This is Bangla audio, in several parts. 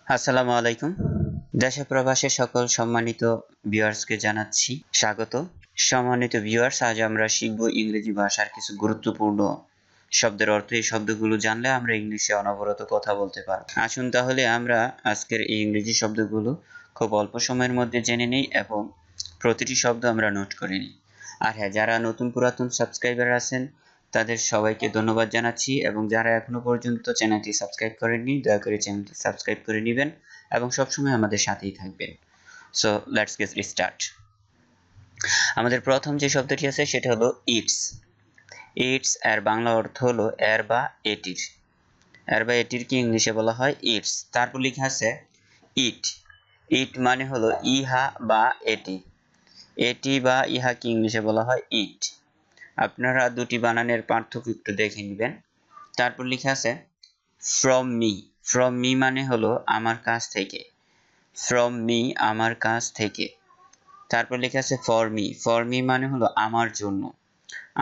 আসসালামু আলাইকুম। দেশে প্রবাসে সকল সম্মানিত ভিউয়ার্সকে জানাচ্ছি স্বাগত। সম্মানিত ভিউয়ার্স, আজ আমরা শিখব ইংরেজি ভাষার কিছু গুরুত্বপূর্ণ শব্দের অর্থ। এই শব্দগুলো জানলে আমরা ইংলিশে অনবরত কথা বলতে পারব। আসুন তাহলে আমরা আজকের এই ইংরেজি শব্দগুলো খুব অল্প সময়ের মধ্যে জেনে নিই এবং প্রতিটি শব্দ আমরা নোট করে নিই। আর হ্যাঁ, যারা নতুন পুরাতন সাবস্ক্রাইবার আছেন তাদের সবাইকে ধন্যবাদ জানাচ্ছি, এবং যারা এখনো পর্যন্ত চ্যানেলটি সাবস্ক্রাইব করেননি দয়া করে চ্যানেলটি সাবস্ক্রাইব করে নেবেন এবং সবসময় আমাদের সাথেই থাকবেন। So let's get start. আমাদের প্রথম যে শব্দটি আছে সেটা হলো ইটস। ইটস এর বাংলা অর্থ হলো এর বা এটির। এর বা এটির কি ইংলিশে বলা হয় ইটস। তারপর লেখা আছে ইট। ইট মানে হলো ইহা বা এটি। এটি বা ইহা কি ইংলিশে বলা হয় ইট। আপনারা দুটি বানানের পার্থক্য একটু দেখে নেবেন। তারপর লেখা আছে ফ্রম মি। ফ্রম মি মানে হলো আমার কাছ থেকে। ফ্রম মি আমার কাছ থেকে। তারপর লেখা আছে ফর মি। ফর মি মানে হলো আমার জন্য।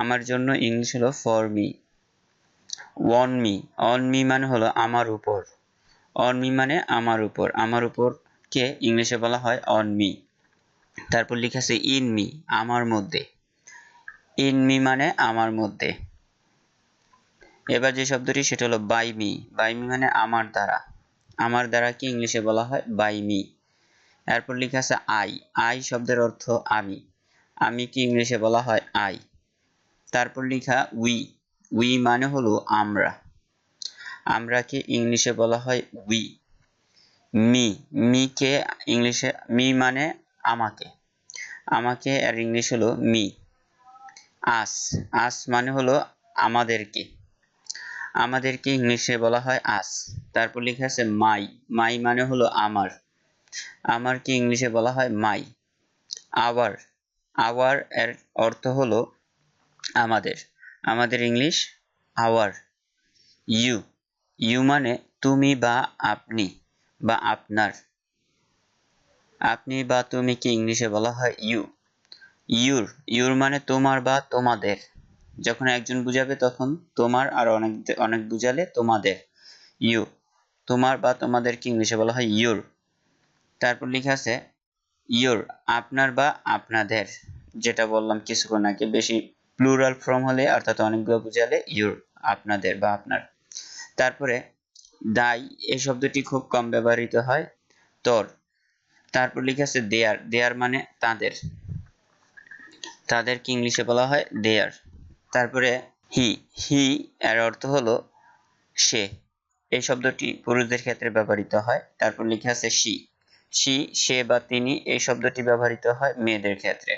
আমার জন্য ইংলিশ হলো for me. On me. On me মানে হলো আমার উপর। অন মি মানে আমার উপর। আমার উপর কে ইংলিশে বলা হয় অন মি। তারপর লেখা আছে ইন মি, আমার মধ্যে। ইন মি মানে আমার মধ্যে। এবার যে শব্দটি সেটা হলো বাই মি। বাই মি মানে আমার দ্বারা। আমার দ্বারা কি ইংলিশে বলা হয় বাই মি। এরপর লেখা আছে আই। আই শব্দের অর্থ আমি। আমি কি ইংলিশে বলা হয় আই। তারপর লেখা উই। উই মানে হলো আমরা। আমরা কি ইংলিশে বলা হয় উই। মি। মি কে ইংলিশে মি মানে আমাকে। আমাকে এর ইংলিশ হলো মি। আস। আস মানে হলো আমাদেরকে। আমাদেরকে ইংলিশে বলা হয় আস। তারপর লেখা আছে মাই। মাই মানে হলো আমার। আমার কি ইংলিশে বলা হয় মাই। আওয়ার। আওয়ার এর অর্থ হলো আমাদের। আমাদের ইংলিশ আওয়ার। ইউ। ইউ মানে তুমি বা আপনি বা আপনার। আপনি বা তুমি কি ইংলিশে বলা হয় ইউ। ইউর। ইউর মানে তোমার বা তোমাদের। যখন একজন বুঝাবে তখন তোমার, আর অনেক অনেক বুঝালে তোমাদের। ইউ। তোমার বা তোমাদের কি ইংলিশে বলা হয় ইউর। তারপর লেখা আছে ইউর। আপনার বা আপনাদের, যেটা বললাম কিছুক্ষণ আগে। বেশি প্লুরাল ফর্ম হলে অর্থাৎ অনেকগুলো বুঝালে ইউর, আপনাদের বা আপনার। তারপরে দাই। এই শব্দটি খুব কম ব্যবহৃত হয়, তোর। তারপর লেখা আছে দেয়ার। দেয়ার মানে তাদের। তাদের কি ইংলিশে বলা হয় দেয়ার। তারপরে হি। হি এর অর্থ হলো সে। এই শব্দটি পুরুষদের ক্ষেত্রে ব্যবহৃত হয়। তারপর লেখা আছে সি। সি সে বা তিনি, এই শব্দটি ব্যবহৃত হয় মেয়েদের ক্ষেত্রে।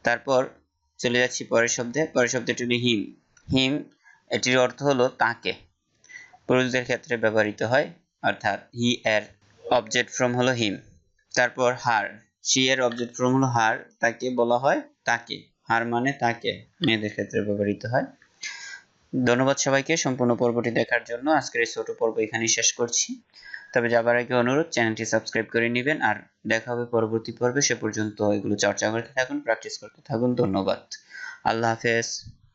তারপর চলে যাচ্ছি পরের শব্দে। পরের শব্দটি হলো হিম। হিম এটির অর্থ হলো তাকে। পুরুষদের ক্ষেত্রে ব্যবহৃত হয়, অর্থাৎ হি এর অবজেক্ট ফর্ম হলো হিম। তারপর হার। সি এর অবজেক্ট ফর্ম হলো হার, তাকে বলা হয় তাকে। হার মানে তাকে, মেয়েদের ক্ষেত্রে ব্যবহৃত হয়। ধন্যবাদ সবাইকে সম্পূর্ণ পর্বটি দেখার জন্য। আজকের এই ছোট পর্ব এখানেই শেষ করছি। তবে যাবার আগে অনুরোধ, চ্যানেলটি সাবস্ক্রাইব করে নেবেন। আর দেখা হবে পরবর্তী পর্বে। সে পর্যন্ত এগুলো চর্চা করতে থাকুন, প্র্যাকটিস করতে থাকুন। ধন্যবাদ। আল্লাহ হাফেজ।